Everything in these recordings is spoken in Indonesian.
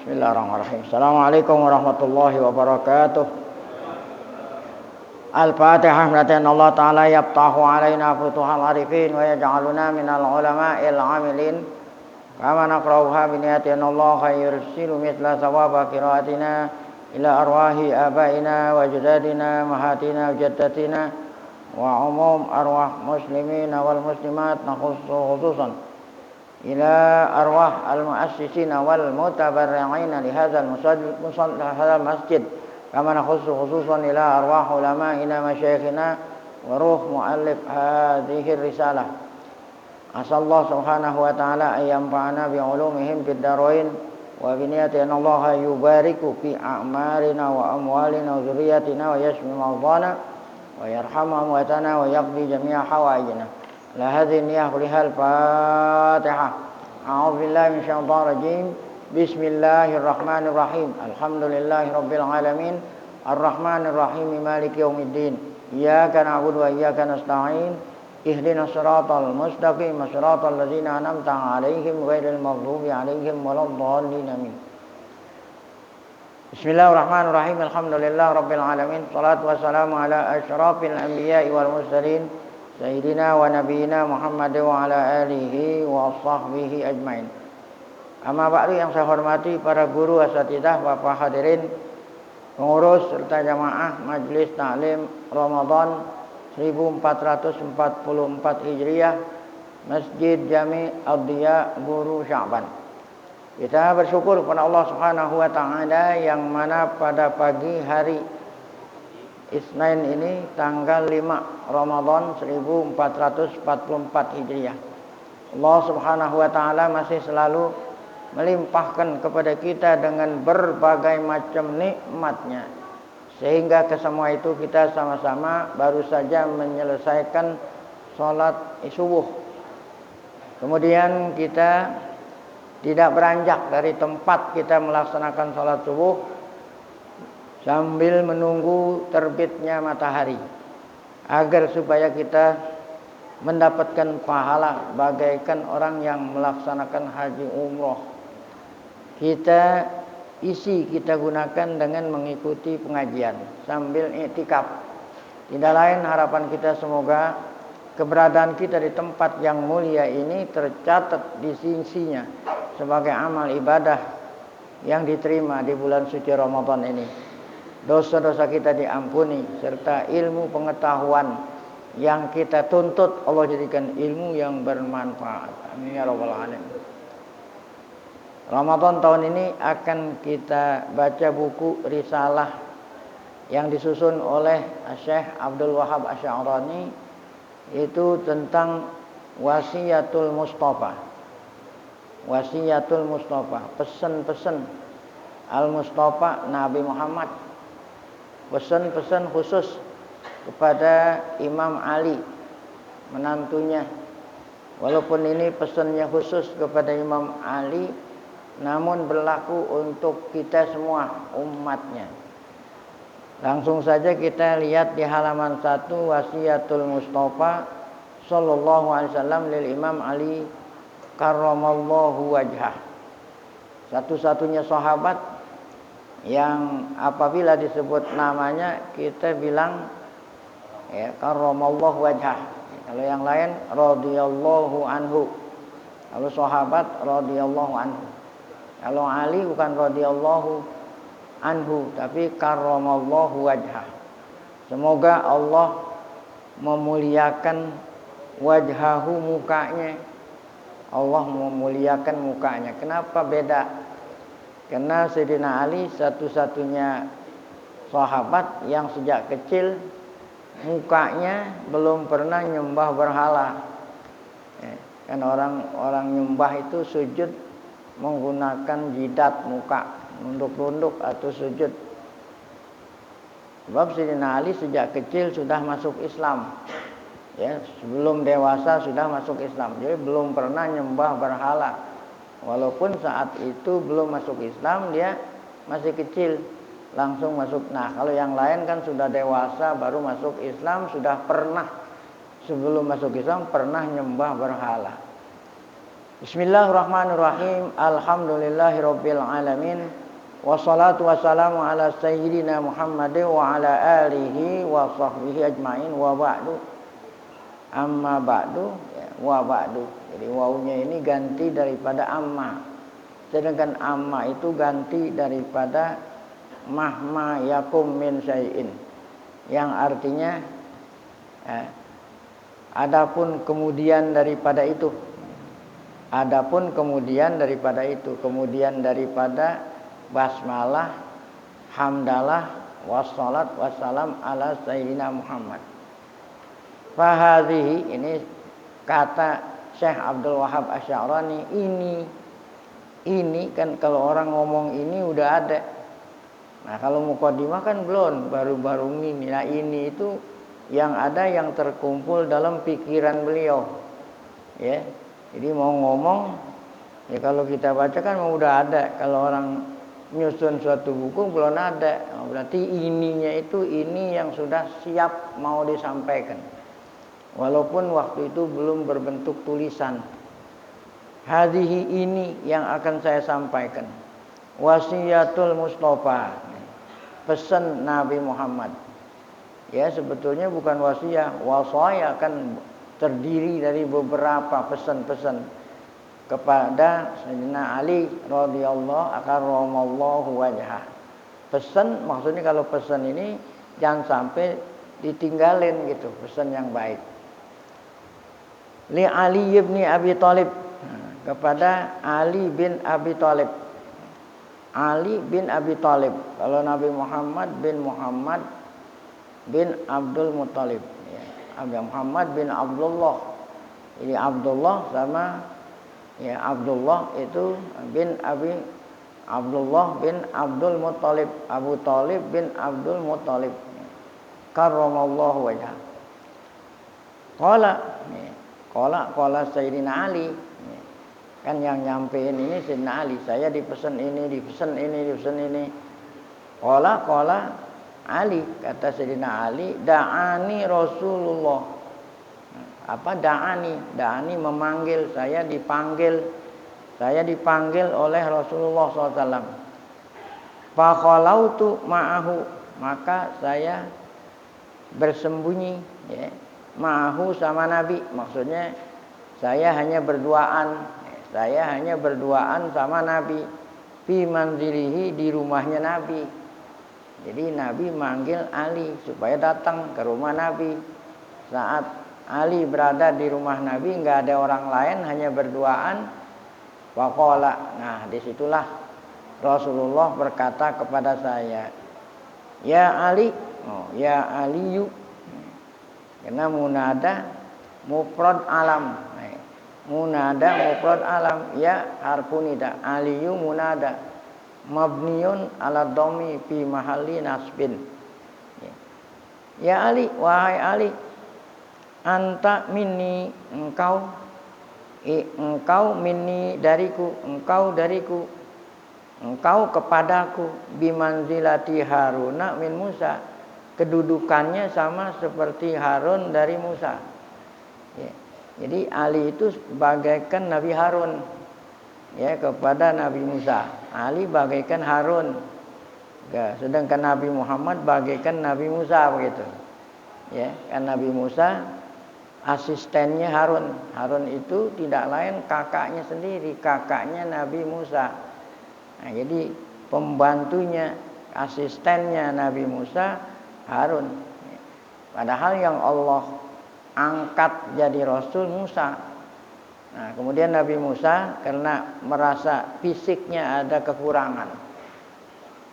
Bismillahirrahmanirrahim. Assalamualaikum warahmatullahi wabarakatuh. Al-Fatihah. Berarti Allah Ta'ala yaftahu alaina futuhal arifin wa yaj'aluna minal ulama'il amilin. Kama naqra'uha biniyatin Allah yursilu mithla sawaba qiraatina ila arwahi abaina wa jadadina mahatina wa jaddatina wa umum arwah muslimina wal muslimat nakhussu khususan ila arwah al-muassisina wal mutabarri'ina li hadzal masjid kama nakhussu khususan ila arwah ulama'ina masyayikhina wa ruh muallif hadhihi risalah. Asallahu subhanahu wa ta'ala ayyamfa'ana bi ulumihim fid darain wa bi niyatin Allah yubariku fi a'marina wa amwalina wa dzurriyyatina wa yashfi mawdana wa yarhamu amwatana wa yaqdi jami'a hawaijina. La hadhihi niyyah lihal Fatihah. A'udzu billahi minasyaitonir rajim. Bismillahirrahmanirrahim. Alhamdulillahirabbil alamin. Arrahmanir rahim. Maliki yaumiddin. Iyyaka na'budu wa iyyaka nasta'in. Ihdinas siratal mustaqim. Siratal ladzina an'amta 'alaihim ghairil maghdubi 'alaihim waladdallin. Amin. Bismillahirrahmanirrahim. Alhamdulillahirabbil alamin. Shalatu wassalamu ala asyrafil anbiya'i wal mursalin. Sayyidina wa nabiyina Muhammad wa ala alihi wa sahbihi ajmain. Amma ba'du, yang saya hormati para guru, asatidzah, Bapak hadirin, pengurus serta jamaah Majelis Ta'lim Ramadan 1444 Hijriah Masjid Jami' Ad-Diya Buru Sya'ban. Kita bersyukur kepada Allah Subhanahu wa taala yang mana pada pagi hari Isnin ini tanggal 5 Ramadan 1444 Hijriah. Allah Subhanahu wa taala masih selalu melimpahkan kepada kita dengan berbagai macam nikmat-Nya. Sehingga kesemua itu kita sama-sama baru saja menyelesaikan salat subuh. Kemudian kita tidak beranjak dari tempat kita melaksanakan salat subuh sambil menunggu terbitnya matahari, agar supaya kita mendapatkan pahala bagaikan orang yang melaksanakan haji umroh. Kita gunakan dengan mengikuti pengajian sambil iktikaf. Tidak lain harapan kita semoga keberadaan kita di tempat yang mulia ini tercatat di sisinya sebagai amal ibadah yang diterima di bulan suci Ramadan ini. Dosa-dosa kita diampuni serta ilmu pengetahuan yang kita tuntut Allah jadikan ilmu yang bermanfaat. Amin ya rabbal alamin. Ramadan tahun ini akan kita baca buku risalah yang disusun oleh Syekh Abdul Wahab Asy'arani, itu tentang Wasiyatul Mustafa. Wasiyatul Mustafa, pesan-pesan Al-Mustafa Nabi Muhammad. Pesan-pesan khusus kepada Imam Ali, menantunya. Walaupun ini pesannya khusus kepada Imam Ali, namun berlaku untuk kita semua umatnya. Langsung saja kita lihat di halaman 1, Wasiyatul Mustafa sallallahu alaihi wasallam lil Imam Ali karramallahu wajhah. Satu-satunya sahabat yang apabila disebut namanya kita bilang ya karramallahu wajhah. Kalau yang lain radhiyallahu anhu. Kalau sahabat radhiyallahu anhu. Kalau Ali bukan radhiyallahu anhu tapi karramallahu wajhah. Semoga Allah memuliakan wajhahu, mukanya. Allah memuliakan mukanya. Kenapa beda? Karena Sayyidina Ali satu-satunya sahabat yang sejak kecil mukanya belum pernah nyembah berhala. Kan orang nyembah itu sujud menggunakan jidat muka, nunduk-nunduk atau sujud. Sebab Sayyidina Ali sejak kecil sudah masuk Islam. Ya, sebelum dewasa sudah masuk Islam. Jadi belum pernah nyembah berhala. Walaupun saat itu belum masuk Islam, dia masih kecil langsung masuk. Nah, kalau yang lain kan sudah dewasa baru masuk Islam, sudah pernah sebelum masuk Islam pernah nyembah berhala. Bismillahirrahmanirrahim. Alhamdulillahirabbil alamin. Wassalatu wassalamu ala sayyidina Muhammadin wa ala alihi wa sahbihi ajmain wa ba'du. Amma ba'du, ya, wa ba'du. Jadi wawunya ini ganti daripada amma. Sedangkan amma itu ganti daripada mahma yakum min syai'in. Yang artinya adapun kemudian daripada itu. Adapun kemudian daripada itu, kemudian daripada basmalah, hamdalah, wassalat, wassalam ala sayyidina Muhammad. Fahadhihi, ini kata Syekh Abdul Wahab Asy'arani, ini kan kalau orang ngomong ini udah ada. Nah kalau muqaddimah kan belum, baru-baru ini. Nah ini itu yang ada, yang terkumpul dalam pikiran beliau, ya. Jadi mau ngomong, ya kalau kita baca kan udah ada. Kalau orang nyusun suatu buku belum ada, berarti ininya itu ini yang sudah siap mau disampaikan. Walaupun waktu itu belum berbentuk tulisan. Hadhihi, ini yang akan saya sampaikan. Wasiyatul Mustafa, pesan Nabi Muhammad. Ya sebetulnya bukan wasiat, wasaya kan terdiri dari beberapa pesan-pesan kepada Sayyidina Ali radhiyallahu akarramallahu wajhah. Pesan maksudnya kalau pesan ini jangan sampai ditinggalin gitu, pesan yang baik. Li Ali bin Abi Thalib, kepada Ali bin Abi Thalib. Ali bin Abi Thalib. Kalau Nabi Muhammad bin Abdul Muthalib. Muhammad bin Abdullah. Ini Abdullah sama ya Abdullah itu bin Abi Abdullah bin Abdul Muthalib. Abu Thalib bin Abdul Muthalib. Karramallahu wajhah. Qala Sayyidina Ali. Kan yang nyampein ini Sayyidina Ali. Saya dipesan ini. Qala Ali, kata Sayyidina Ali, da'ani Rasulullah. Apa da'ani? Da'ani memanggil, saya dipanggil oleh Rasulullah SAW. Fakhalautu ma'ahu, maka saya bersembunyi, ya, ma'ahu sama Nabi. Maksudnya saya hanya berduaan sama Nabi. Fi manzilihi, di rumahnya Nabi. Jadi Nabi manggil Ali supaya datang ke rumah Nabi. Saat Ali berada di rumah Nabi, enggak ada orang lain, hanya berduaan. Waqala, nah disitulah Rasulullah berkata kepada saya, ya Ali, ya Aliyu. Karena munada mufrad alam. Munada mufrad alam, ya harfunida. Aliyu munada mabniun ala dhammi fi mahalli nasbin. Ya Ali, wahai Ali, anta minni, engkau minni dariku, engkau kepadaku, bimanzilati Haruna min Musa, kedudukannya sama seperti Harun dari Musa. Ya. Jadi Ali itu bagaikan Nabi Harun, ya, kepada Nabi Musa. Ali bagaikan Harun, ya, sedangkan Nabi Muhammad bagaikan Nabi Musa begitu. Ya, kan Nabi Musa asistennya Harun. Harun itu tidak lain kakaknya sendiri, kakaknya Nabi Musa. Nah, jadi pembantunya, asistennya Nabi Musa Harun. Padahal yang Allah angkat jadi Rasul Musa. Nah, kemudian Nabi Musa karena merasa fisiknya ada kekurangan.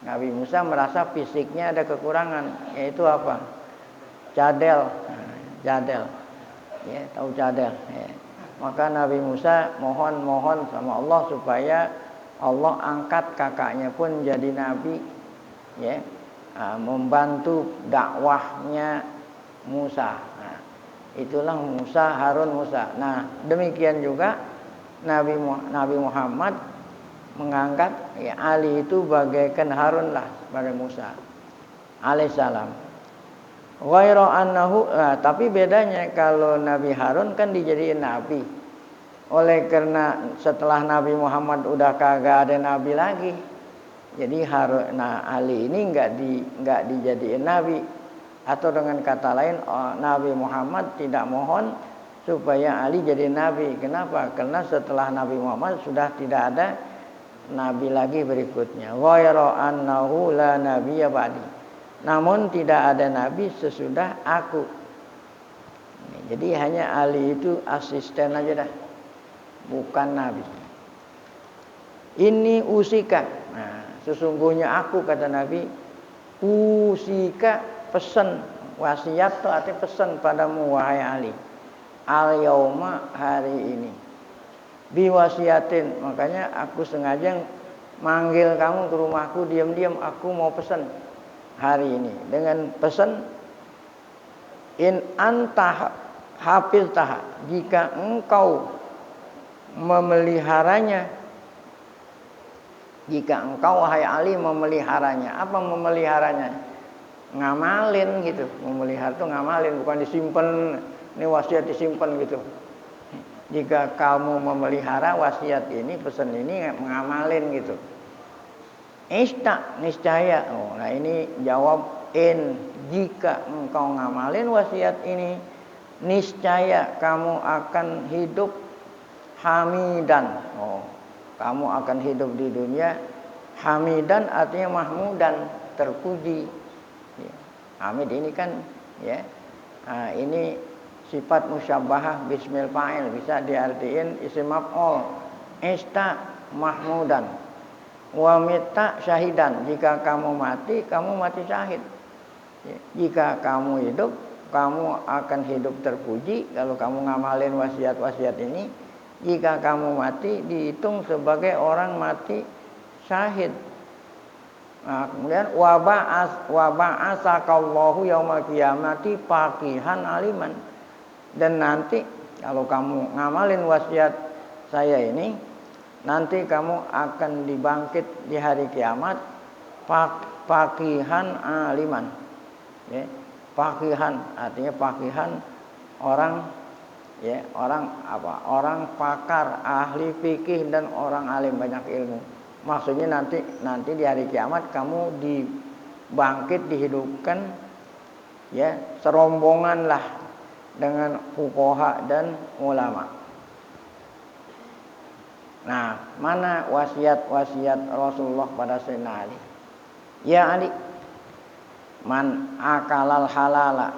Nabi Musa merasa fisiknya ada kekurangan, yaitu apa? Cadel. Cadel. Ya, tahu cadel, ya. Maka Nabi Musa mohon sama Allah supaya Allah angkat kakaknya pun jadi nabi, ya. Membantu dakwahnya Musa. Nah, itulah Harun Musa. Nah, demikian juga Nabi Muhammad menganggap ya, Ali itu bagaikan Harun lah pada Musa alaihissalam. Ghairu annahu, tapi bedanya kalau Nabi Harun kan dijadiin nabi. Oleh karena setelah Nabi Muhammad udah kagak ada nabi lagi, jadi Ali ini nggak dijadiin nabi. Atau dengan kata lain, Nabi Muhammad tidak mohon supaya Ali jadi nabi. Kenapa? Karena setelah Nabi Muhammad sudah tidak ada nabi lagi berikutnya. Ghayra annahu la nabiyya ba'di. Namun tidak ada nabi sesudah aku. Jadi hanya Ali itu asisten aja dah, bukan nabi. Ini usika. Nah, sesungguhnya aku, kata Nabi, usika, pesan, wasiat itu artinya pesan padamu wahai Ali. Al yauma, hari ini. Biwasiatin, makanya aku sengaja manggil kamu ke rumahku diam-diam, aku mau pesan hari ini dengan pesan in anta hafiztaha, jika engkau memeliharanya, jika engkau wahai Ali memeliharanya. Apa memeliharanya? Ngamalin gitu. Memelihara itu ngamalin, bukan disimpan. Ini wasiat disimpan gitu. Jika kamu memelihara wasiat ini, pesan ini, mengamalin gitu. Niscaya. Nah ini jawab in, jika engkau ngamalin wasiat ini, niscaya kamu akan hidup hamidan. Kamu akan hidup di dunia hamidan, artinya mahmudan, terpuji. Hamid ini kan ya, ini sifat musyabbahah bismil fa'il, bisa diartiin isim maf'ul. Mahmudan wa mitta syahidan, jika kamu mati syahid. Jika kamu hidup, kamu akan hidup terpuji kalau kamu ngamalin wasiat-wasiat ini. Jika kamu mati, dihitung sebagai orang mati syahid. Nah, kemudian waba'asakallahu yaumal qiyamati faqihan aliman. Dan nanti kalau kamu ngamalin wasiat saya ini, nanti kamu akan dibangkit di hari kiamat faqihan aliman. Ya, faqihan artinya faqihan orang, ya, orang apa? Orang pakar, ahli fikih dan orang alim, banyak ilmu. Maksudnya nanti di hari kiamat kamu dibangkit, dihidupkan, ya, serombongan lah dengan fuqaha dan ulama. Nah, mana wasiat Rasulullah pada Sayyidina Ali? Ya Ali, man akalal halala,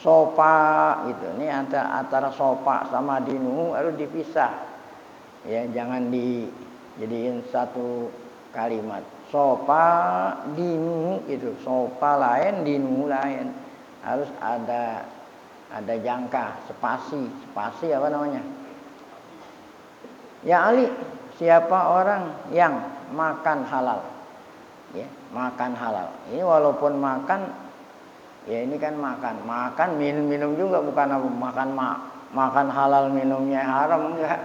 sopa gitu. Ini antara sopa sama dinu harus dipisah. Ya, jangan dijadiin satu kalimat. Sopa dinu gitu. Sopa lain, dinu lain. Harus ada jangka, spasi apa namanya? Ya Ali, siapa orang yang makan halal? Ya, makan halal. Ini walaupun makan, ya ini kan makan minum juga, bukan makan halal minumnya haram, enggak.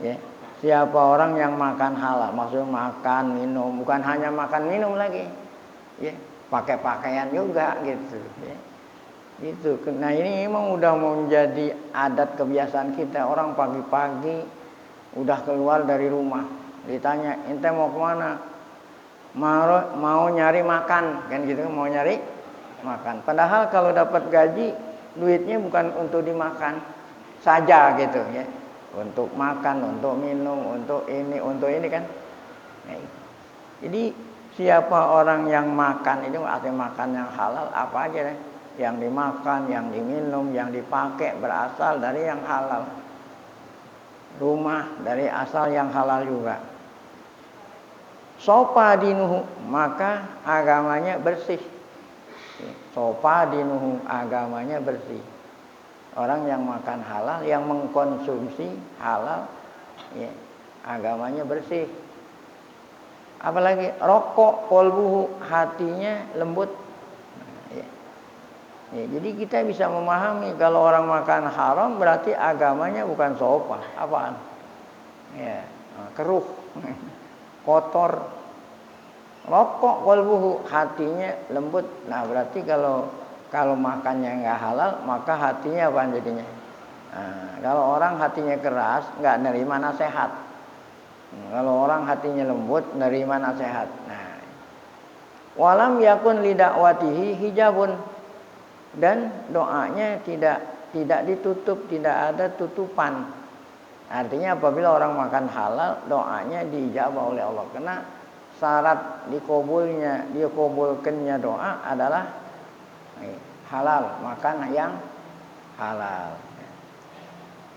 Ya, siapa orang yang makan halal, maksudnya makan minum, bukan hanya makan minum lagi. Ya, pakai pakaian juga gitu, ya. Gitu. Nah, ini memang udah mau menjadi adat kebiasaan kita. Orang pagi-pagi udah keluar dari rumah, ditanya, "Ente mau kemana?" Mau nyari makan, kan gitu, mau nyari makan. Padahal kalau dapat gaji, duitnya bukan untuk dimakan saja gitu ya. Untuk makan, untuk minum, untuk ini kan. Nah, jadi siapa orang yang makan itu artinya makan yang halal apa aja deh. Yang dimakan, yang diminum, yang dipakai berasal dari yang halal. Rumah dari asal yang halal juga. Sopa dinuhu, maka agamanya bersih. Sopa dinuhu, agamanya bersih. Orang yang makan halal, yang mengkonsumsi halal, ya, agamanya bersih. Apalagi rokok kolbuhu, hatinya lembut. Ya, jadi kita bisa memahami kalau orang makan haram berarti agamanya bukan sopa, apaan? Ya, keruh, kotor. Rokok kolbuhu, hatinya lembut. Nah, berarti kalau makannya nggak halal, maka hatinya apa jadinya? Nah, kalau orang hatinya keras, nggak nerima nasihat. Kalau orang hatinya lembut, nerima nasihat. Nah, walam yakun lidakwatihi hijabun, dan doanya tidak ditutup, tidak ada tutupan. Artinya apabila orang makan halal, doanya diijabah oleh Allah. Karena syarat dikabulkannya doa adalah halal, makan yang halal.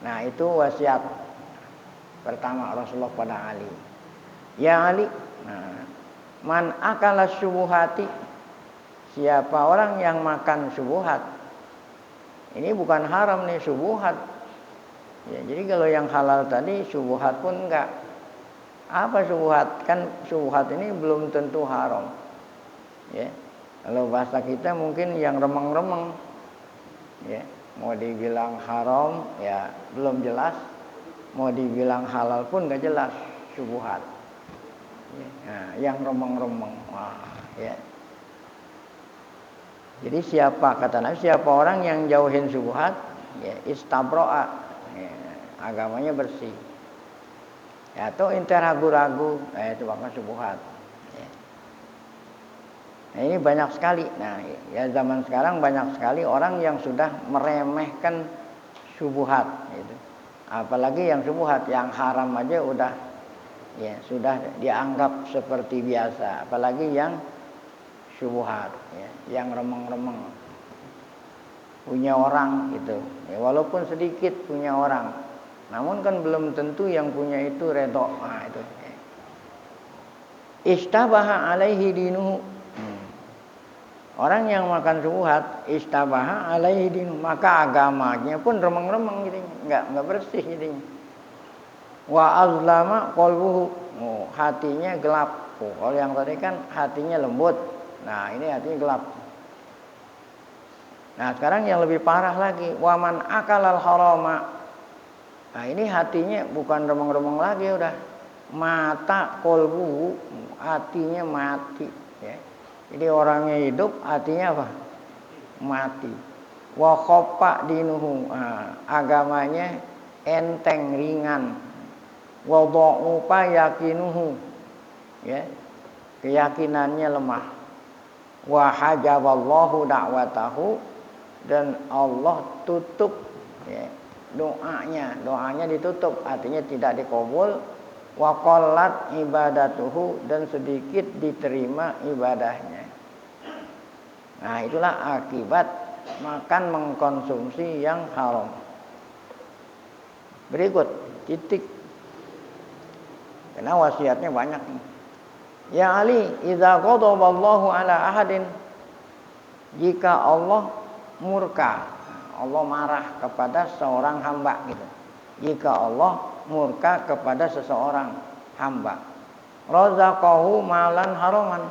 Nah, itu wasiat pertama Rasulullah pada Ali. Ya Ali, nah, man akala syubuhati, siapa orang yang makan syubhat. Ini bukan haram nih, syubhat. Ya, jadi kalau yang halal tadi syubhat pun enggak. Apa syubhat? Kan syubhat ini belum tentu haram. Ya. Kalau bahasa kita mungkin yang remeng-remeng. Ya, mau dibilang haram ya belum jelas. Mau dibilang halal pun enggak jelas, syubhat. Ya, nah, yang remeng-remeng. Wah, ya. Jadi kata Nabi, siapa orang yang jauhin syubhat, ya istabro'a, ya, agamanya bersih. Ya, atau inter ragu-ragu, itu bahkan syubhat. Ya. Nah, ini banyak sekali. Nah, ya zaman sekarang banyak sekali orang yang sudah meremehkan syubhat, gitu. Apalagi yang syubhat, yang haram aja sudah dianggap seperti biasa. Apalagi yang syubhat, ya, yang remeng-remeng punya orang gitu, ya, walaupun sedikit punya orang, namun kan belum tentu yang punya itu redho. Nah, itu ya. Istabaha alaihi dinuhu, orang yang makan syubhat, istabaha alaihi dinuhu, maka agamanya pun remeng-remeng gitu, nggak bersih jadinya. Wa azlama qalbuhu, hatinya gelap. Kalau yang tadi kan hatinya lembut. Nah, ini hatinya gelap. Nah, sekarang yang lebih parah lagi, waman akalal harama. Nah, ini hatinya bukan remeng-remeng lagi, udah mata kolbu, hatinya mati. Ya. Jadi orangnya hidup, hatinya apa? Mati. Wa khoppa dinuhu, agamanya enteng, ringan. Wa dha'ufa yakinuhu, ya, keyakinannya lemah. Wa hajaballahu da'watahu, dan Allah tutup, ya, doanya ditutup, artinya tidak dikabul. Wa qallat ibadatuhu, dan sedikit diterima ibadahnya. Nah, itulah akibat makan mengkonsumsi yang haram. Berikut titik, karena wasiatnya banyak nih. Ya Ali, idza ghadaballahu ala ahadin, jika Allah murka, Allah marah kepada seorang hamba gitu. Jika Allah murka kepada seseorang hamba, razaqahu malan haraman,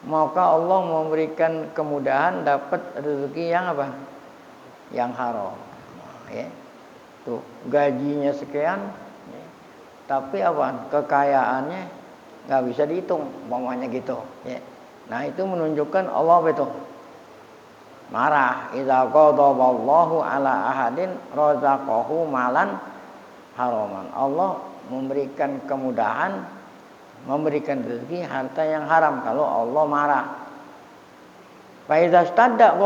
maka Allah memberikan kemudahan dapat rezeki yang apa? Yang haram. Ya. Tuh, gajinya sekian, ya. Tapi apa? Kekayaannya nggak bisa dihitung, umpamanya gitu, ya. Nah, itu menunjukkan Allah betul marah. Idza qadaballahu ala ahadin razaqahu malan haraman, Allah memberikan kemudahan, memberikan rezeki harta yang haram kalau Allah marah. Fa idza stadda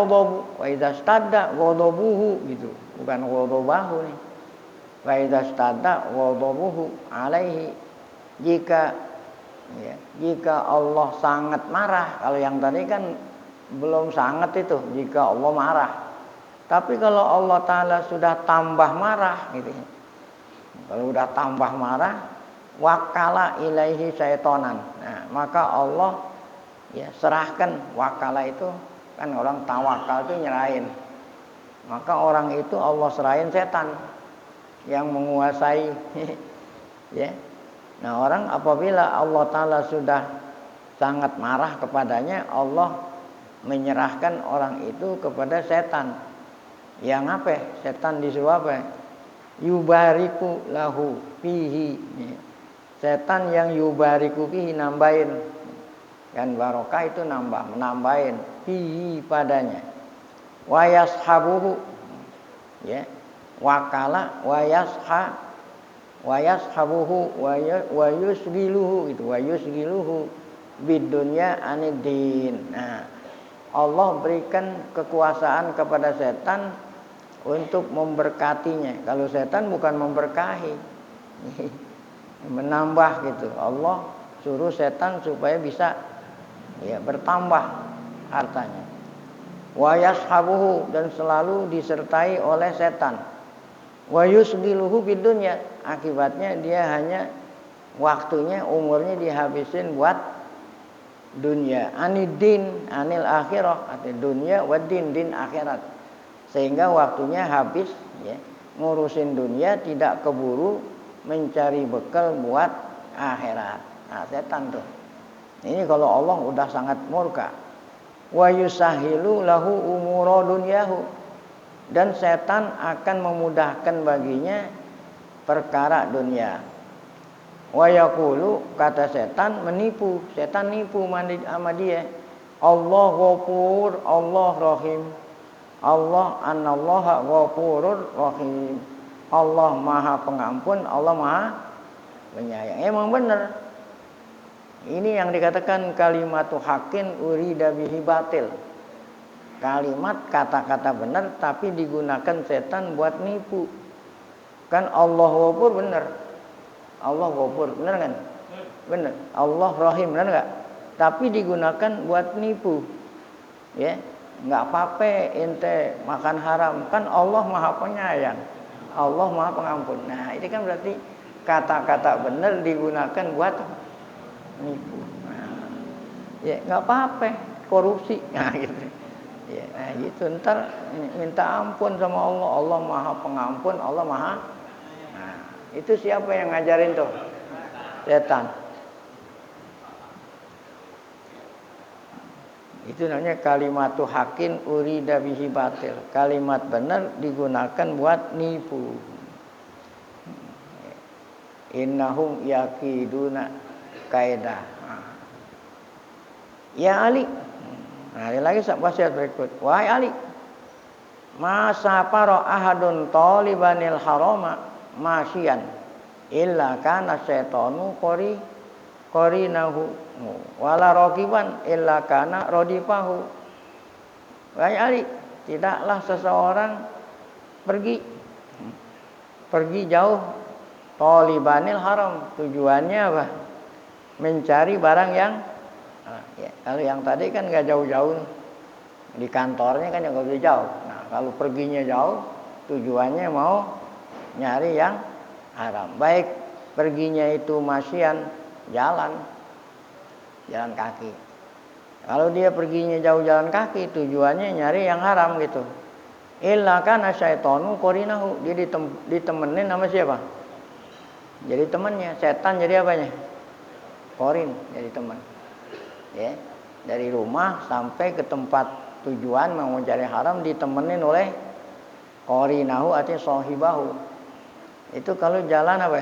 ghadabuhu, gitu, bukan ghadabahu nih. Fa idza stadda ghadabuhu alaihi, jika Allah sangat marah. Kalau yang tadi kan belum sangat itu, jika Allah marah. Tapi kalau Allah Ta'ala sudah tambah marah gitu, kalau sudah tambah marah, wakala ilaihi syaitonan, nah, maka Allah serahkan. Wakala itu kan orang tawakal itu nyerahin, maka orang itu Allah serahin setan yang menguasai. Ya. Nah, orang apabila Allah Ta'ala sudah sangat marah kepadanya, Allah menyerahkan orang itu kepada setan. Yang apa? Setan disuruh apa? Yubariku lahu fihi. Setan yang yubariku fihi, nambahin. Kan barokah itu menambahin fihi padanya. Wa yashabuhu, ya. wakala wa yashabuhu wa yusgiluhu itu wa yusgiluhu bidunya anidin. Nah, Allah berikan kekuasaan kepada setan untuk memberkatinya. Kalau setan bukan memberkahi, menambah gitu. Allah suruh setan supaya bisa bertambah hartanya. Wa yashabuhu dan selalu disertai oleh setan. Wa yusgiluhu bidunya, akibatnya dia hanya waktunya umurnya dihabisin buat dunia. Anidin anil akhirah, arti dunia wadin din akhirat. Sehingga waktunya habis ngurusin dunia, tidak keburu mencari bekal buat akhirat. Nah, setan tuh. Ini kalau Allah udah sangat murka. Wa yusahilu lahu umura dunyahu, dan setan akan memudahkan baginya perkara dunia. Wa yaqulu, kata setan menipu, setan nipu sama dia. Allah Ghafur, Allah Rahim. Allah anallaha Ghafurur Rahim. Allah Maha Pengampun, Allah Maha Penyayang. Emang benar. Ini yang dikatakan kalimatu haqqin urida bihi batil. Kalimat kata-kata benar tapi digunakan setan buat nipu. Kan Allah Ghafur benar. Allah Ghafur benar kan? Benar. Allah Rahim benar enggak? Tapi digunakan buat nipu. Ya, enggak apa-apa ente makan haram, kan Allah Maha Penyayang. Allah Maha Pengampun. Nah, ini kan berarti kata-kata benar digunakan buat nipu. Nah, ya enggak apa-apa, korupsi. Nah, gitu. Ya, nah gitu, ntar minta ampun sama Allah. Allah Maha Pengampun, Allah Maha. Nah, itu siapa yang ngajarin tuh? Setan. Itu namanya kalimatu haqqin urida bihi batil. Kalimat benar digunakan buat nipu. Innahum yakiduna kaidah. Ya Ali. Nah, ada lagi wasiat berikut. Wahai Ali, masa para ahadun talibanil harama masyian illa kana syaitanu qarinahu wala raqiban illa kana radifahu. Wahai Ali, tidaklah seseorang pergi jauh talibanil haram, tujuannya apa? Mencari barang yang kalau yang tadi kan nggak jauh-jauh, di kantornya kan yang nggak bisa jauh. Nah, kalau perginya jauh, tujuannya mau nyari yang haram. Baik perginya itu masyian, jalan kaki. Kalau dia perginya jauh jalan kaki, tujuannya nyari yang haram gitu. Illa kana syaitanu qarinahu, dia ditemenin sama siapa? Jadi temannya, setan jadi apanya? Qarin, jadi teman. Ya, dari rumah sampai ke tempat tujuan mau mencari haram ditemenin oleh qarinahu, artinya sahibahu. Itu kalau jalan apa?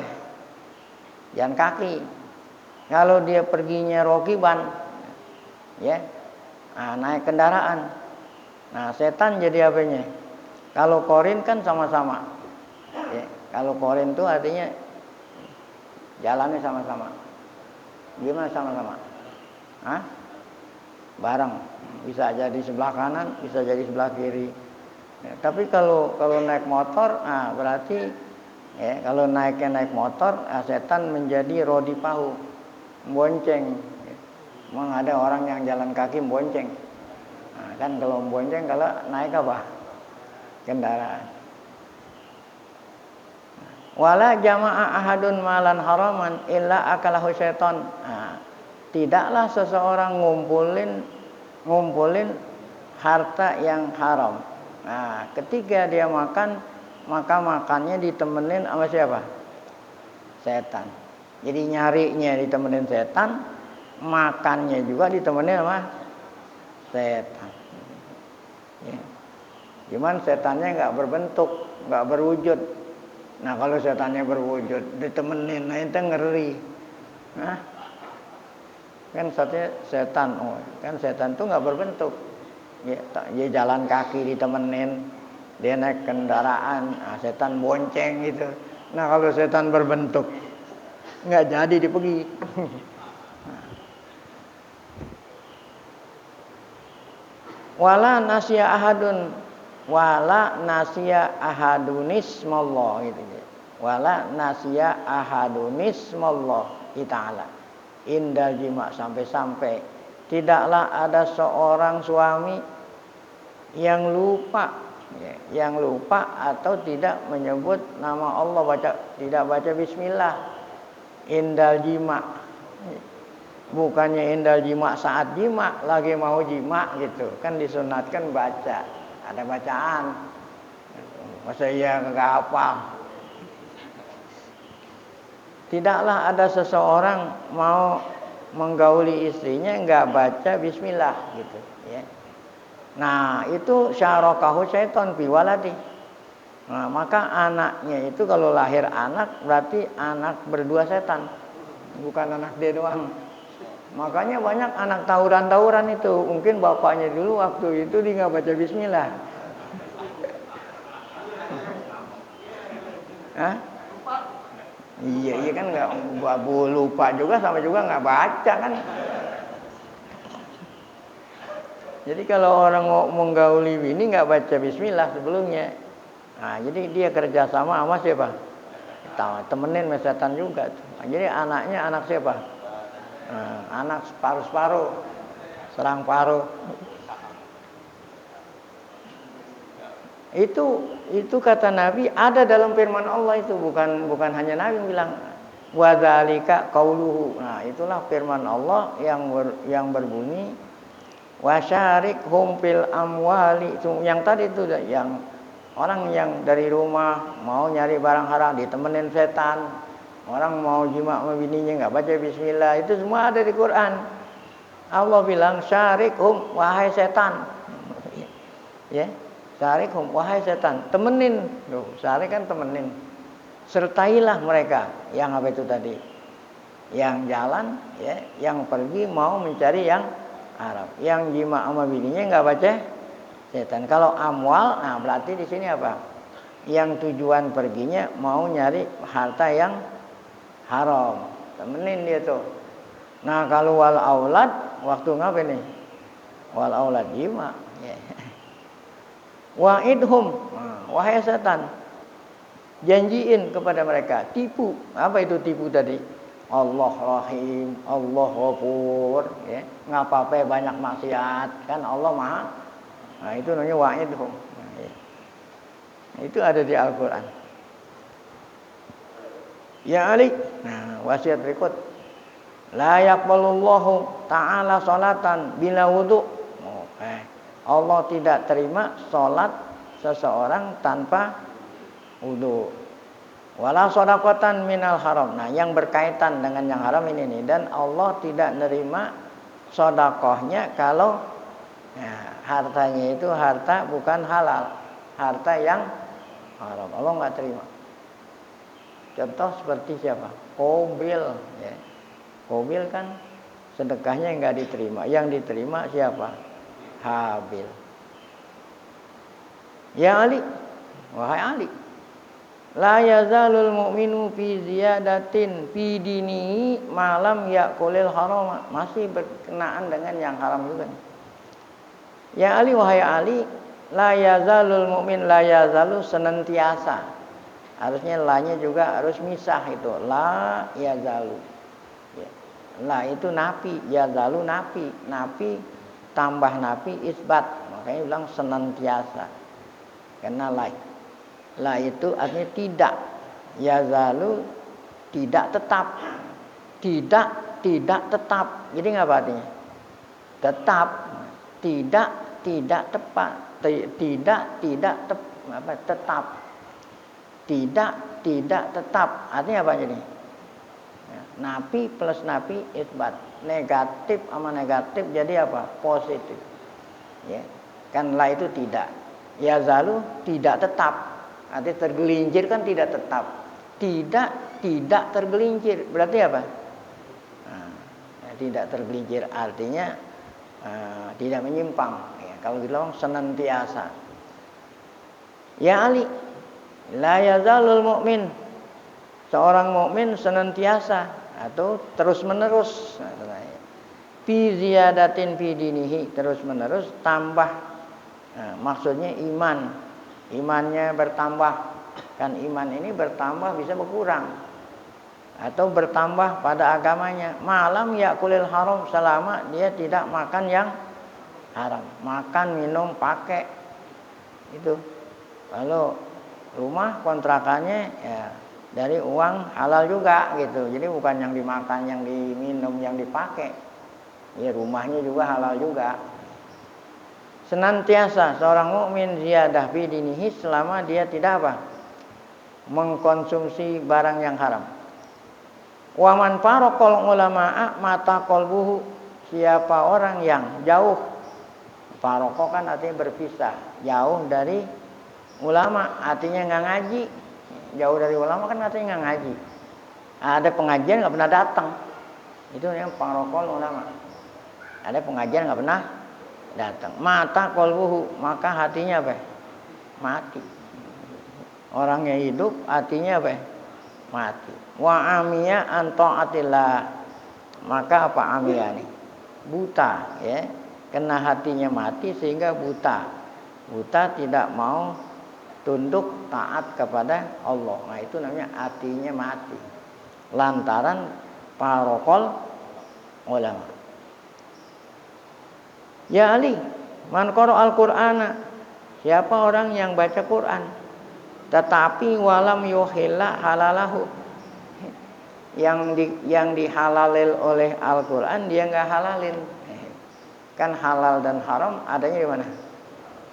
Jalan kaki. Kalau dia perginya rokiban, ya, naik kendaraan. Nah, setan jadi apanya? Kalau qarin kan sama-sama. Ya, kalau qarin itu artinya jalannya sama-sama. Gimana sama-sama? Hah? Bareng, bisa jadi sebelah kanan, bisa jadi sebelah kiri. Ya, tapi kalau naik motor, berarti kalau naik motor, setan menjadi rodipahu, bonceng. Memang ada orang yang jalan kaki bonceng. Nah, kan kalau bonceng, kalau naik apa? Kendaraan. Wala jama'a ahadun malan haraman illa akalahu syaitan. Tidaklah seseorang ngumpulin harta yang haram. Nah, ketika dia makan, maka makannya ditemenin sama siapa? Setan. Jadi nyarinya ditemenin setan, makannya juga ditemenin sama setan. Ya. Cuman setannya nggak berbentuk, nggak berwujud. Nah, kalau setannya berwujud, ditemenin, nah itu ngeri. Nah, kan satunya setan, kan setan tuh nggak berbentuk. Ya, jalan kaki ditemenin, dia naik kendaraan, nah, setan bonceng gitu. Nah kalau setan berbentuk nggak jadi dipergi. Wala nasya ahadun, wala nasya ahadunismallah gitu. Wala nasya ahadunismallah ta'ala. Indal jima, sampai-sampai tidaklah ada seorang suami yang lupa, yang lupa atau tidak menyebut nama Allah, tidak baca bismillah indal jima. Bukannya indal jima saat jima, lagi mau jima gitu. Kan disunatkan baca, ada bacaan. Masa iya enggak hafal. Tidaklah ada seseorang mau menggauli istrinya enggak baca bismillah gitu, ya. Nah, itu syarakahu syaiton fi waladi. Nah, maka anaknya itu kalau lahir anak berarti anak berdua setan. Bukan anak dia doang. Makanya banyak anak tawuran-tawuran itu. Mungkin bapaknya dulu waktu itu dia nggak baca bismillah. Hah? Iya kan nggak lupa juga sama juga nggak baca kan. Jadi kalau orang mau menggauli bini nggak baca bismillah sebelumnya. Nah, jadi dia kerja sama siapa? Temenin sama setan juga. Nah, jadi anaknya anak siapa? Anak separuh-separuh, serang paruh. Itu kata Nabi ada dalam firman Allah itu, bukan hanya Nabi yang bilang. Wa dzalika qauluhu. Nah, itulah firman Allah yang berbunyi wasyarikhum fil amwali. Yang tadi itu yang orang yang dari rumah mau nyari barang haram ditemenin setan. Orang mau jima sama bininya enggak baca bismillah, itu semua ada di Quran. Allah bilang syarikhum, wahai setan. Ya. Syarikhum, wahai setan, temenin. Loh, syarik kan temenin. Sertailah mereka yang apa itu tadi? Yang jalan, ya, yang pergi mau mencari yang haram. Yang jima sama bininya enggak baca setan. Kalau amwal, nah berarti di sini apa? Yang tujuan perginya mau nyari harta yang haram. Temenin dia tuh. Nah, kalau wal aulad, waktu ngapa nih? Wal aulad jima, ya. Wa'idhum, wahai setan, janjiin kepada mereka, tipu. Apa itu tipu tadi? Allah Rahim, Allah Ghafur, ya. Enggak apa-apa banyak maksiat, kan Allah Maha. Nah, itu namanya wa'idhum. Nah, ya. Itu ada di Al-Qur'an. Ya Ali, nah, wasiat berikut. La yaqbalullahu ta'ala salatan bila wudu. Allah tidak terima salat seseorang tanpa wudu. Wala shadaqatan minal haram. Nah, yang berkaitan dengan yang haram ini nih, dan Allah tidak nerima sedekahnya kalau hartanya itu harta bukan halal, harta yang haram. Allah enggak terima. Contoh seperti siapa? Qabil, ya. Qabil kan sedekahnya enggak diterima. Yang diterima siapa? Habil. Ya Ali, wahai Ali, la yazalul mu'minu fi ziyadatin fi dinihi malam yaqulil haram. Masih berkenaan dengan yang haram juga nih. Ya Ali, wahai Ali, la yazalul mu'min, la yazalu senantiasa. Harusnya la-nya juga harus misah itu. La yazalu. Ya. La itu nafi, yazalu nafi. Nafi tambah nafi isbat, makanya bilang senantiasa. Karena la itu artinya tidak, yazalu tidak tetap, tidak tetap. Jadi nggak artinya? Tetap, tidak tepat, tetap, tidak tetap. Artinya apa jadi? Nafi plus nafi isbat, negatif sama negatif jadi apa? Positif. Ya. Kan la itu tidak. Ya zalu tidak tetap. Artinya tergelincir kan tidak tetap. Tidak tergelincir. Berarti apa? Tidak tergelincir artinya tidak menyimpang. Ya, kalau bilang senantiasa. Ya Ali, la yazalul mu'min. Seorang mukmin senantiasa atau terus-menerus fi ziyadatin fi dinihi, terus-menerus tambah. Nah, maksudnya iman. Imannya bertambah. Kan iman ini bertambah bisa berkurang. Atau bertambah pada agamanya. Malam yakulil haram, selama dia tidak makan yang haram. Makan, minum, pakai. Itu. Kalau rumah kontrakannya ya dari uang halal juga gitu. Jadi bukan yang dimakan, yang diminum, yang dipakai. Ya rumahnya juga halal juga. Senantiasa seorang mukmin ziyadah fi dinihi, selama dia tidak apa? Mengkonsumsi barang yang haram. Wa man faraqal ulama'a mata qalbuhu, siapa orang yang jauh, faraqo kan artinya berpisah, jauh dari ulama, artinya enggak ngaji. Jauh dari ulama kan artinya enggak ngaji. Ada pengajian enggak pernah datang. Itu yang faraqal ulama. Ada pengajian enggak pernah datang. Mata qalbuhu, maka hatinya apa? Mati. Orangnya hidup, hatinya apa? Mati. Wa amiya an taatillah, maka apa amiya nih? Buta, ya. Kena hatinya mati sehingga buta. Buta tidak mau tunduk taat kepada Allah. Nah, itu namanya hatinya mati. Lantaran faraqal ulama. Ya Ali, man qara'al Qur'ana, siapa orang yang baca Quran tetapi walam yuhilla halalahu, yang dihalalil oleh Al-Qur'an dia enggak halalin. Kan halal dan haram adanya di mana?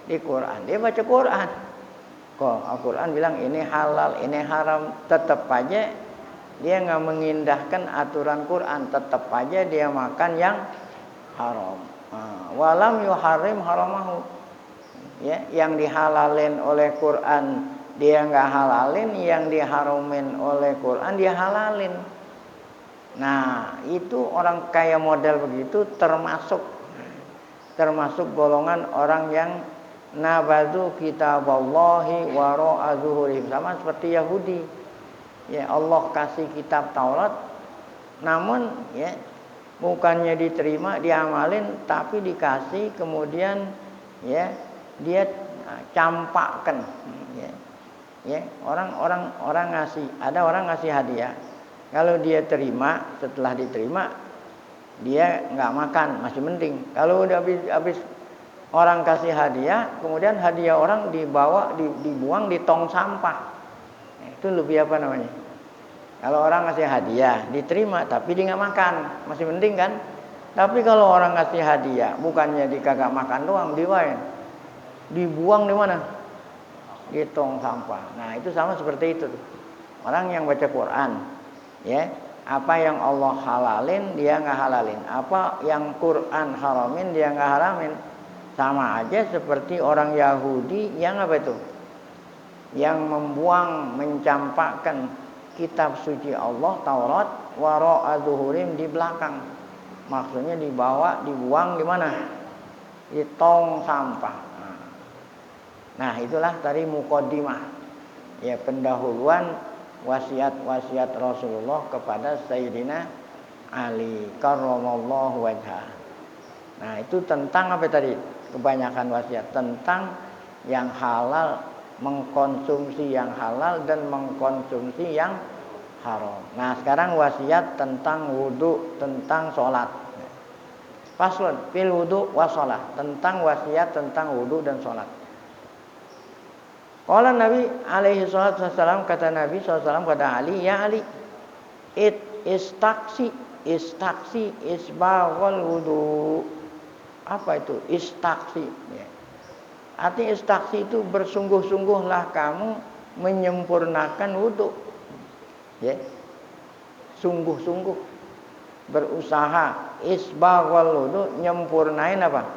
Di Quran. Dia baca Quran. Kok Al-Qur'an bilang ini halal, ini haram, tetap aja dia enggak mengindahkan aturan Quran, tetap aja dia makan yang haram. Walam yuharrim haramahu, ya, yang dihalalin oleh Quran dia enggak halalin, yang diharamin oleh Quran dia halalin. Nah, itu orang kaya model begitu termasuk golongan orang yang nabadzu kitaballahi wara'a zuhurihim, sama seperti Yahudi. Ya, Allah kasih kitab Taurat, namun ya bukannya diterima, diamalin, tapi dikasih kemudian ya dia campakkan. Ya, orang ngasih, ada orang ngasih hadiah. Kalau dia terima, setelah diterima dia nggak makan, masih mending. Kalau udah habis orang kasih hadiah, kemudian hadiah orang dibuang di tong sampah. Itu lebih apa namanya? Kalau orang ngasih hadiah, diterima tapi dia nggak makan, masih mending kan? Tapi kalau orang ngasih hadiah, bukannya dikagak makan doang, dibuang di mana? Di tong sampah. Nah, itu sama seperti itu. Orang yang baca Quran, ya, apa yang Allah halalin dia nggak halalin, apa yang Quran haramin dia nggak haramin. Sama aja seperti orang Yahudi yang apa itu? Yang membuang, mencampakkan kitab suci Allah Taurat wara'a zuhurim, di belakang. Maksudnya dibuang di mana? Di tong sampah. Nah, itulah tadi muqaddimah. Ya, pendahuluan wasiat-wasiat Rasulullah kepada Sayyidina Ali karramallahu wajhah. Nah, itu tentang apa tadi? Kebanyakan wasiat tentang yang halal, mengkonsumsi yang halal dan mengkonsumsi yang haram. Nah, sekarang wasiat tentang wudu, tentang sholat. Faslun fil wudu wa sholat, tentang wasiat tentang wudu dan sholat. Qala Nabi alaihi salatu wasallam, kata Nabi SAW kepada Ali, ya Ali, istaksi isbaghul wudu. Apa itu istaksi? Ya. Arti istaksi itu bersungguh-sungguhlah kamu menyempurnakan wudu. Ya. Sungguh-sungguh berusaha isbaghul wudu, nyempurnain apa?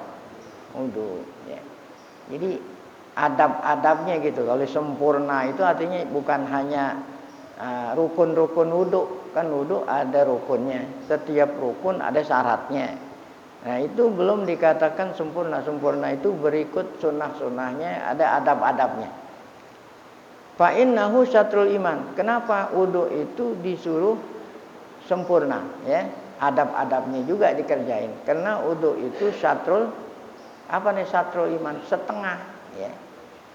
Wudu. Ya. Jadi adab-adabnya gitu. Kalau sempurna itu artinya bukan hanya rukun-rukun wudu. Kan wudu ada rukunnya. Setiap rukun ada syaratnya. Nah, itu belum dikatakan sempurna. Sempurna itu berikut sunnah-sunnahnya, ada adab-adabnya. Fa innahu syatrul iman. Kenapa wudu itu disuruh sempurna, ya? Adab-adabnya juga dikerjain. Karena wudu itu syatrul syatrul iman, setengah, ya.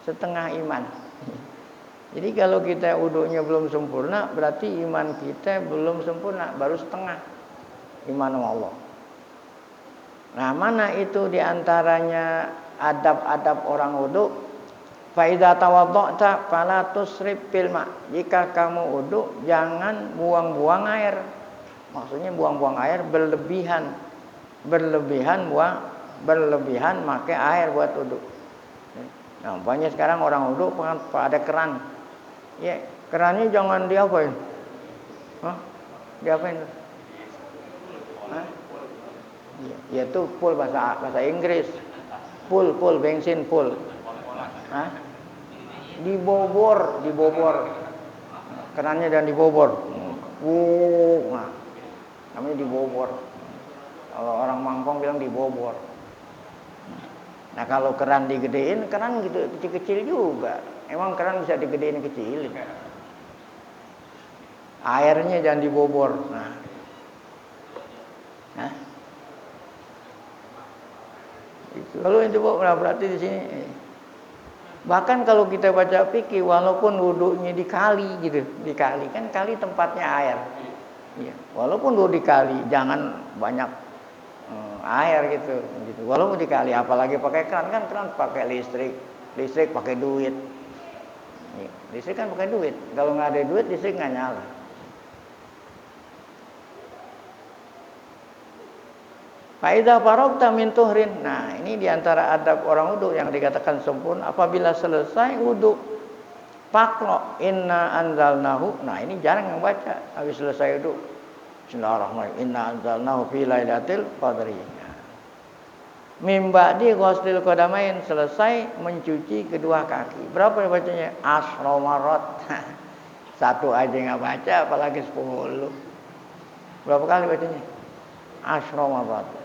Setengah iman. Jadi kalau kita wudunya belum sempurna, berarti iman kita belum sempurna, baru setengah iman sama Allah. Nah, mana itu diantaranya adab-adab orang wudu? Fa idza tawadda'ta fala tusrif fil ma. Jika kamu wudu, jangan buang-buang air. Maksudnya buang-buang air berlebihan. Berlebihan pakai air buat wudu. Nah, banyak sekarang orang wudu pada keran. Ya, kerannya jangan diapain? Hah? Diapain? Hah? Ya itu full bahasa Inggris. Full bensin full. Hah? Dibobor. Kerannya dan dibobor. Nah, namanya dibobor. Kalau orang Mangkong bilang dibobor. Nah, kalau keran digedein, keran gitu kecil-kecil juga. Emang keran bisa digedein kecilin. Airnya jangan dibobor. Nah. Kalau itu berarti di sini. Bahkan kalau kita baca fikih, walaupun wudunya dikali gitu, dikali kan kali tempatnya air. Ya, walaupun wudu dikali, jangan banyak air gitu. Walaupun dikali, apalagi pakai keran kan pakai listrik pakai duit. Ya, listrik kan pakai duit. Kalau nggak ada duit, listrik nggak nyala. Faiza faragta min tuhrin. Nah, ini diantara adab orang wudu yang dikatakan sempurna. Apabila selesai wudu, faqra inna anzalnahu. Nah, ini jarang yang baca habis selesai wudu. Bismillahirrahmanirrahim. Inna anzalnahu fi lailatul qadri. Mim ba'di ghuslil qadamain, selesai mencuci kedua kaki. Berapa bacanya? Asra marat. Satu aja enggak baca apalagi 10. Berapa kali bacanya? Asra marat.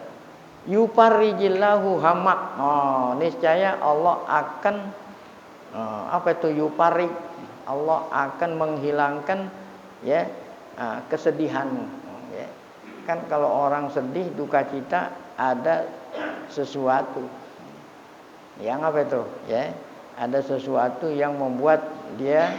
Yuparrijillahu hamak. Oh, niscaya Allah akan yuparij? Allah akan menghilangkan ya kesedihanmu. Ya. Kan kalau orang sedih, duka cita, ada sesuatu. Yang apa itu? Ya, ada sesuatu yang membuat dia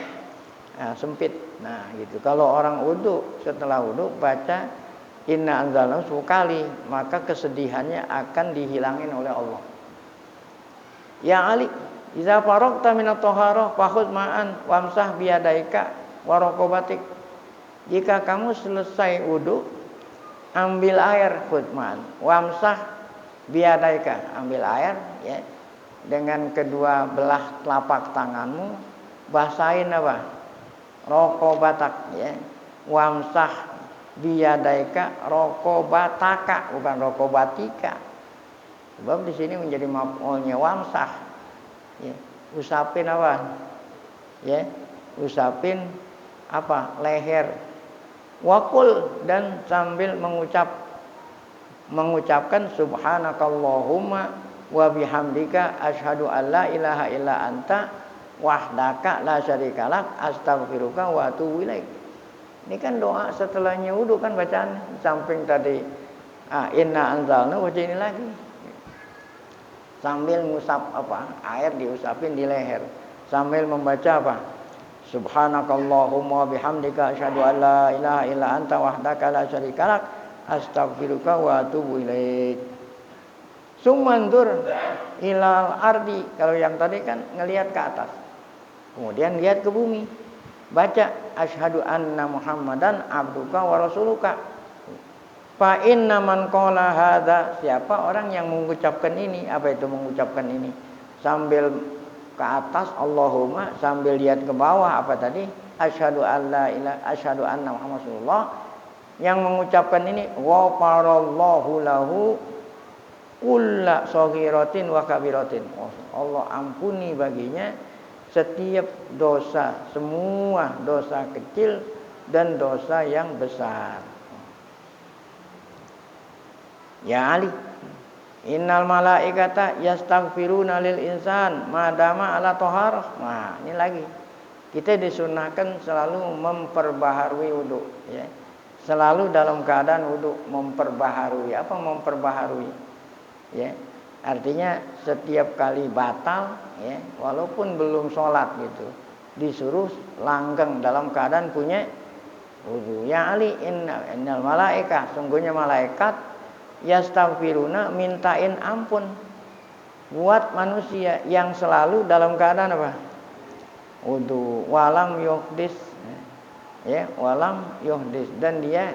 sempit. Nah, gitu. Kalau orang wudu, setelah wudu baca Inna anzalnahu 10 kali, maka kesedihannya akan dihilangin oleh Allah. Ya Ali, idza faragta minat thaharah fakhudh ma'an wamsah biyadaika wa raqabatik. Jika kamu selesai wudu, ambil air, khudh ma'an wamsah biyadaika, ambil air ya, dengan kedua belah telapak tanganmu, basahin apa? Raqabatak ya. Wamsah biyadaika raqabataka, bukan raqabatika. Sebab di sini menjadi maf'ulnya wamsah. Ya, usapin apa? Ya, usapin apa? Leher. Waqul, dan sambil mengucapkan subhanakallahumma wa bihamdika asyhadu an la ilaha illa anta wahdaka la syarikalah astaghfiruka wa atubu ilaik. Ini kan doa setelahnya wudu kan bacaan, samping tadi inna anzalna, baca ini lagi. Sambil ngusap apa? Air diusapin di leher. Sambil membaca apa? Subhanakallahumma bihamdika asyhadu an la ilaha illa anta wahdaka la syarikalah astaghfiruka wa atubu ilaik. Sumandur ilal ardi. Kalau yang tadi kan ngelihat ke atas. Kemudian lihat ke bumi. Baca asyhadu anna Muhammadan abduka wa rasuluka. Fa inna man qala hadza, siapa orang yang mengucapkan ini? Apa itu mengucapkan ini? Sambil ke atas Allahumma, sambil lihat ke bawah apa tadi? Asyhadu anna Muhammad rasulullah. Yang mengucapkan ini ghafarallahu lahu kulla saghiratin wa kabiratin. Allah ampuni baginya setiap dosa, semua dosa kecil dan dosa yang besar. Ya Ali, innal malaikata yastaghfiruna lil insan madama ala thaharah. Nah, ini lagi kita disunahkan selalu memperbaharui wudu, ya. Selalu dalam keadaan wudu, memperbaharui. Apa memperbaharui? Ya. Artinya setiap kali batal, ya, walaupun belum sholat gitu, disuruh langgeng dalam keadaan punya wudu. Ya Ali, innal malaika, sungguhnya malaikat yastaghfiruna, mintain ampun buat manusia yang selalu dalam keadaan apa? Wudu. Walam yuhdis, ya, walam yuhdis, dan dia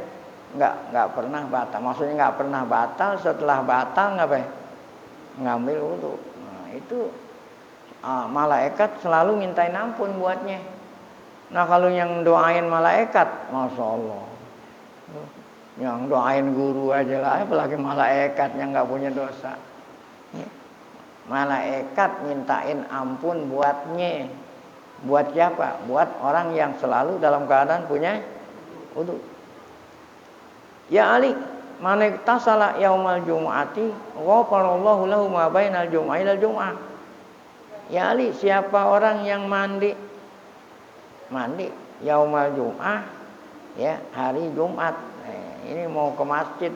nggak pernah batal. Maksudnya nggak pernah batal, setelah batal ngapain? Ngambil wudu. Nah, itu malaikat selalu mintain ampun buatnya. Nah, kalau yang doain malaikat, masya Allah, yang doain guru aja lah, apalagi malaikat yang nggak punya dosa. Malaikat mintain ampun buatnya. Buat siapa? Buat orang yang selalu dalam keadaan punya wudu. Ya Ali, man iktasala yaumal jumu'ati ghafarallahu lahu ma bainal jum'ah ilal jum'ah. Ya Ali, siapa orang yang mandi yaumal jum'ah, ya, hari Jumat. Ini mau ke masjid.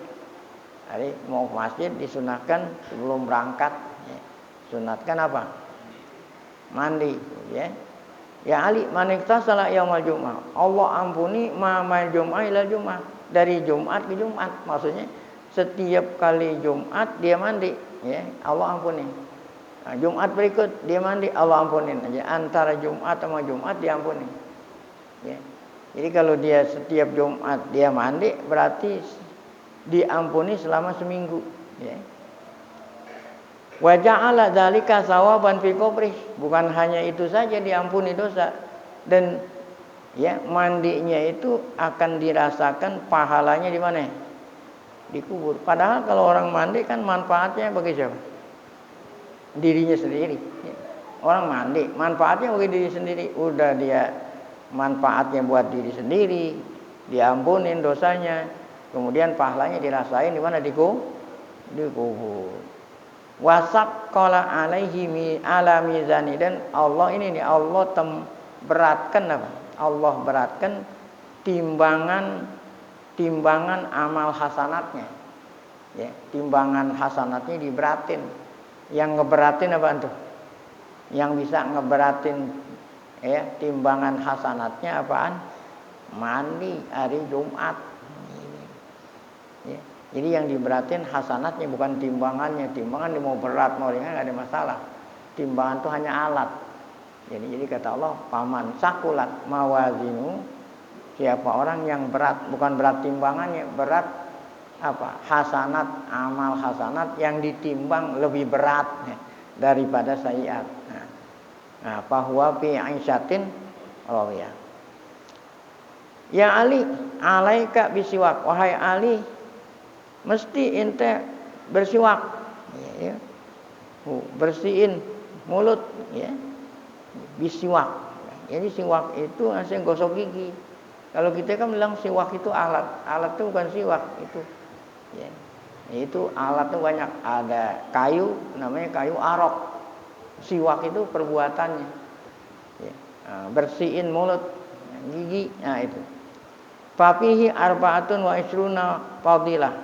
Mau ke masjid disunahkan sebelum berangkat, ya. Sunatkan apa? Mandi, ya. Ya Ali, man iktasala yaumal jum'ah, Allah ampuni ma bainal jum'ah ilal jum'ah. Dari Jumat ke Jumat, maksudnya setiap kali Jumat dia mandi, ya, Allah ampuni. Nah, Jumat berikut dia mandi, Allah ampunin aja. Antara Jumat sama Jumat dia ampuni, ya. Jadi kalau dia setiap Jumat dia mandi, berarti diampuni selama seminggu, ya. Wa ja'ala dzalika sawaban fi qabrih. Bukan hanya itu saja diampuni dosa, dan ya, mandinya itu akan dirasakan pahalanya di mana? Di kubur. Padahal kalau orang mandi kan manfaatnya bagi siapa? Dirinya sendiri. Orang mandi, manfaatnya bagi diri sendiri. Udah dia manfaatnya buat diri sendiri, diampunin dosanya, kemudian pahalanya dirasain di mana? Di kubur. Wasak qala alaihi ala mizani, dan Allah ini nih, Allah beratkan apa? Allah beratkan timbangan amal hasanatnya, ya, timbangan hasanatnya diberatin. Yang ngeberatin apa tuh? Yang bisa ngeberatin, ya, timbangan hasanatnya apaan? Mandi hari Jumat, ya. Jadi yang diberatin hasanatnya, bukan timbangannya. Timbangan mau berat mau ringan nggak ada masalah. Timbangan itu hanya alat. Jadi kata Allah, paman sakulat mawazinu, siapa orang yang berat, bukan berat timbangannya, berat apa? Hasanat, amal hasanat yang ditimbang lebih berat, ya, daripada sayyiat. Nah, fahuwa fi 'aisyatin rawiyah. Ya Ali, alaika bisiwak, wahai Ali, mesti ente bersiwak, ya. Bersihin mulut, ya. Bisiwak. Jadi siwak itu asal gosok gigi. Kalau kita kan bilang siwak itu alat. Alat itu bukan siwak itu. Ya. Itu alat itu banyak. Ada kayu, namanya kayu arok. Siwak itu perbuatannya. Ya. Nah, bersihin mulut, gigi, nah itu. Fafihi arba'atun wa isruna fadilah.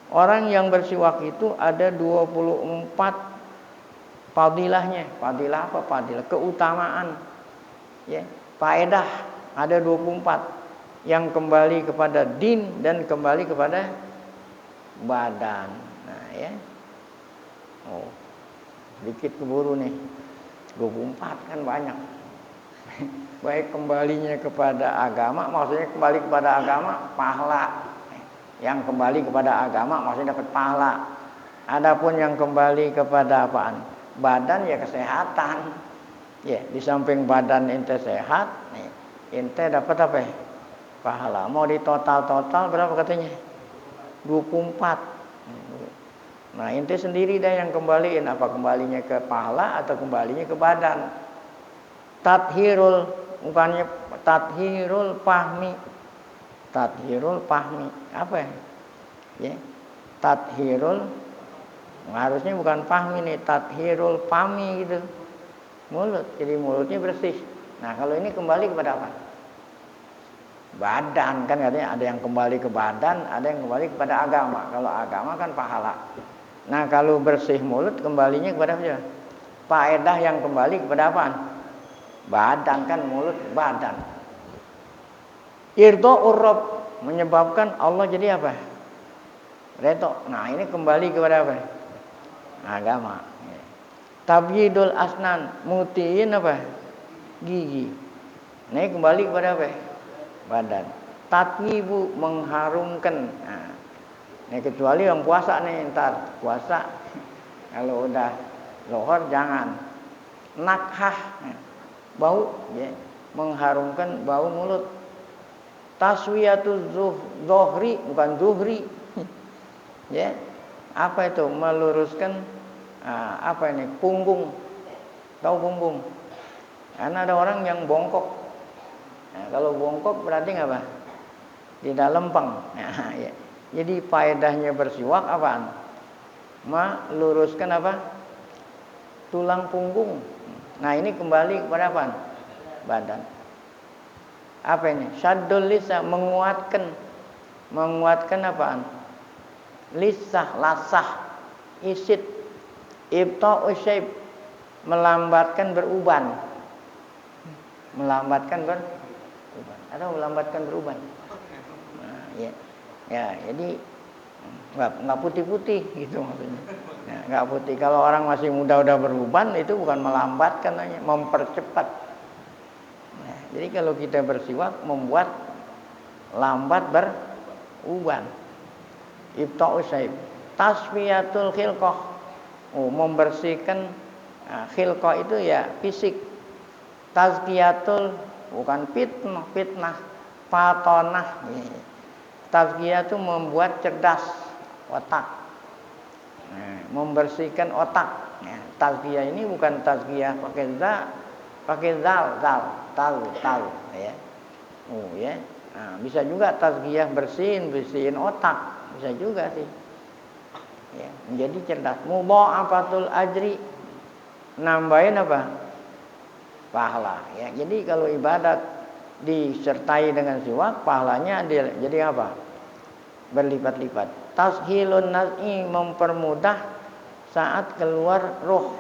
Orang yang bersiwak itu ada 24 fadilahnya. Fadilah apa? Fadilah keutamaan, ya. Faedah ada 24 yang kembali kepada din dan kembali kepada badan. Nah, ya. Oh, sedikit keburu nih. 24 kan banyak. Baik kembalinya kepada agama, maksudnya kembali kepada agama, pahala. Yang kembali kepada agama maksudnya dapat pahala. Adapun yang kembali kepada apaan? Badan, ya kesehatan. Ya, di samping badan ente sehat, nih, ente dapat apa ya? Pahala. Mau di total berapa katanya? 24. Nah, ente sendiri dah yang kembaliin, apa kembalinya ke pahala atau kembalinya ke badan. Tathirul, bukannya tathirul fahmi. Tathirul fahmi. Apa ya? Ya. Tathirul, harusnya bukan fahmi nih, tathirul fahmi gitu. Mulut, jadi mulutnya bersih. Nah, kalau ini kembali kepada apa? Badan, kan katanya ada yang kembali ke badan, ada yang kembali kepada agama. Kalau agama kan pahala. Nah, kalau bersih mulut kembalinya kepada apa? Faedah yang kembali kepada apa? Badan, kan mulut badan. Irda'ur Rabb, menyebabkan Allah jadi apa? Reto. Nah, ini kembali kepada apa? Agama. Tabyidul asnan, mutiin apa? Gigi. Nah, ini kembali kepada apa? Badan. Tatyibu, mengharumkan. Nah, ini kecuali yang puasa nih, ntar puasa kalau udah lohor jangan. Nakhah, bau, ya, mengharumkan bau mulut. Taswiyatuz zuhri, bukan zuhri. Ya. Apa itu? Meluruskan apa ini? Punggung. Tahu punggung? Karena ada orang yang bongkok. Nah, kalau bongkok berarti apa? Tidak lempeng. Nah, ya. Jadi faedahnya bersiwak apaan? Meluruskan apa? Tulang punggung. Nah, ini kembali kepada apa? Badan. Apa ini? Syaddul lisah, menguatkan. Menguatkan apaan? Lisah, lasah, isit. Ibta'u syaib, melambatkan beruban. Melambatkan beruban. Atau melambatkan beruban. Nah, ya. Ya, jadi nggak putih-putih gitu maksudnya. Nah, nggak putih. Kalau orang masih muda udah beruban itu bukan melambatkan, hanya mempercepat. Nah, jadi kalau kita bersiwak membuat lambat beruban. Ibta'u syaib. Tasfiyatul khilqah. Membersihkan khilqah itu ya fisik. Tazkiyatul, bukan fitnah, fatonah. Tazkiyah itu membuat cerdas otak. Nah, membersihkan otak. Nah, tazkiyah ini bukan tazkiyah pakai zal, tahu, ya. Ya. Nah, bisa juga tazkiyah bersihin otak, bisa juga sih. Ya, menjadi cerdas. Mudha'afatul ajri, nambahin apa? Pahala. Ya, jadi kalau ibadat disertai dengan siwak, pahalanya jadi apa? Berlipat-lipat. Tashilun naz'i, mempermudah saat keluar roh.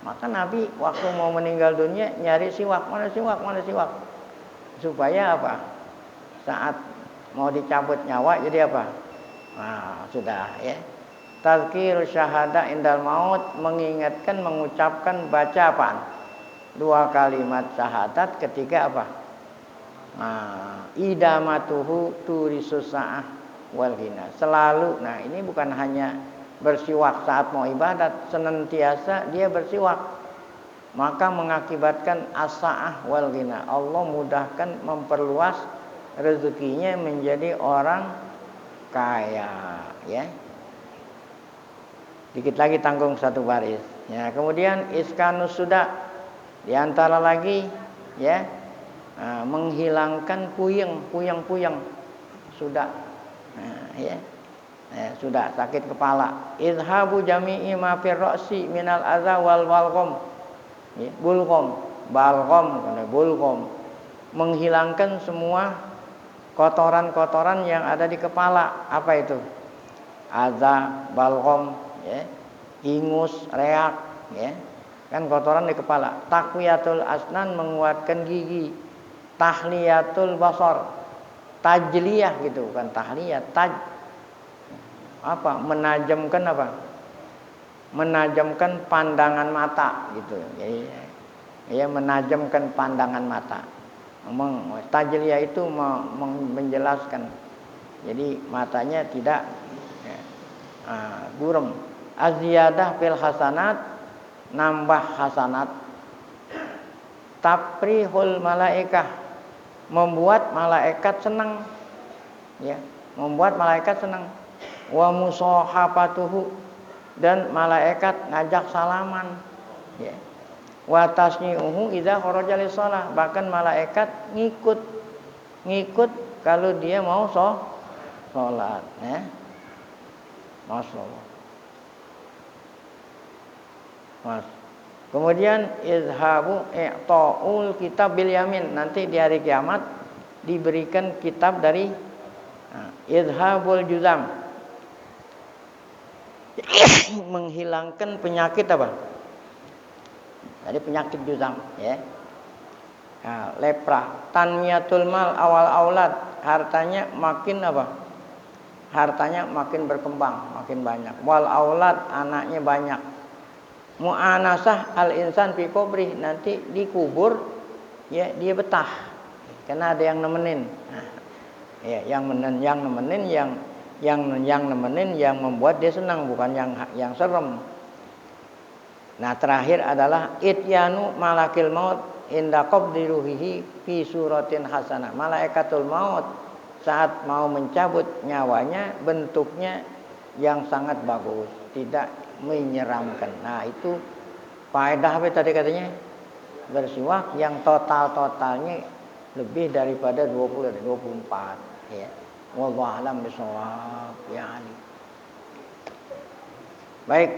Maka Nabi waktu mau meninggal dunia nyari siwak, mana siwak. Supaya apa? Saat mau dicabut nyawa jadi apa? Nah, sudah ya. Tazkiru syahada indal maut, mengingatkan, mengucapkan, baca apa? 2 kalimat syahadat ketika apa? Idamatuhu turisus sa'ah wal ghina. Selalu, nah ini bukan hanya bersiwak saat mau ibadat, senantiasa dia bersiwak. Maka mengakibatkan as-sa'ah wal ghina. Allah mudahkan, memperluas rezekinya menjadi orang kaya, ya. Dikit lagi tanggung satu baris. Ya, kemudian iskanus sudah, di antara lagi, ya, menghilangkan puyeng sudah. Nah, ya. Sudah sakit kepala. Izhabu jami'i ma fir ra'si minal adza wal balgham. Ya, bulgham. Menghilangkan semua kotoran-kotoran yang ada di kepala. Apa itu? Adza, balgham, ya. Ingus, reak, ya. Kan kotoran di kepala. Taqwiyatul asnan, menguatkan gigi. Tahliyatul basar, tajliyah gitu, bukan tahliyah, menajamkan apa? Menajamkan pandangan mata gitu. Jadi ya menajamkan pandangan mata. Tajliyah itu menjelaskan. Jadi matanya tidak buram. Aziyadah fil hasanat, nambah hasanat. Taprihul malaikah, membuat malaikat senang, ya, membuat malaikat senang. Wa musahafatuhu, dan malaikat ngajak salaman, ya. Wa tasni'uhu idza kharaja lis-shalah, bahkan malaikat ngikut kalau dia mau salat, ya. Masyaallah. Mas. Kemudian izhabu i'ta'ul kitab bil yamin. Nanti di hari kiamat diberikan kitab dari izhabul juzam. Menghilangkan penyakit apa? Jadi penyakit juzam, ya. Nah, lepra, tanmiyatul mal awal aulad, hartanya makin apa? Hartanya makin berkembang, makin banyak. Wal aulad, anaknya banyak. Mu'anasah al insan fi kubri, nanti dikubur, ya dia betah, karena ada yang nemenin. Nah, ya, yang nemenin, yang membuat dia senang, bukan yang serem. Nah, terakhir adalah ityanu malakil maut inda qabdi ruhihi fi suratin hasanah. Malaikatul maut saat mau mencabut nyawanya bentuknya yang sangat bagus, tidak menyeramkan. Nah, itu faedah apa tadi katanya? Bersiwak yang totalnya lebih daripada 20 dan 24, ya. Wallahu a'lam bishawab, ya Ali. Baik,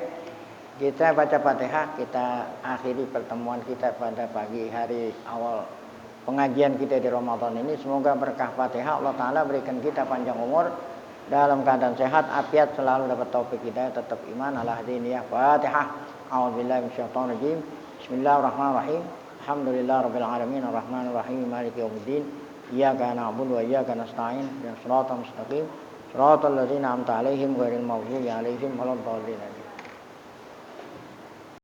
kita baca Fatihah, kita akhiri pertemuan kita pada pagi hari awal pengajian kita di Ramadan ini. Semoga berkah Fatihah Allah Ta'ala berikan kita panjang umur, dalam keadaan sehat, afiat, selalu dapat taufik hidayah, tetap iman ala hadiniyah. Fatihah. A'udzubillahi minasyaitonir rajim. Bismillahirrahmanirrahim. Alhamdulillahirabbil alamin arrahmanir rahim maliki yaumiddin. Iyyaka na'budu wa iyyaka nasta'in. Ihdinas siratal mustaqim. Shiratal ladzina an'amta 'alaihim ghairil maghdubi 'alaihim waladdallin.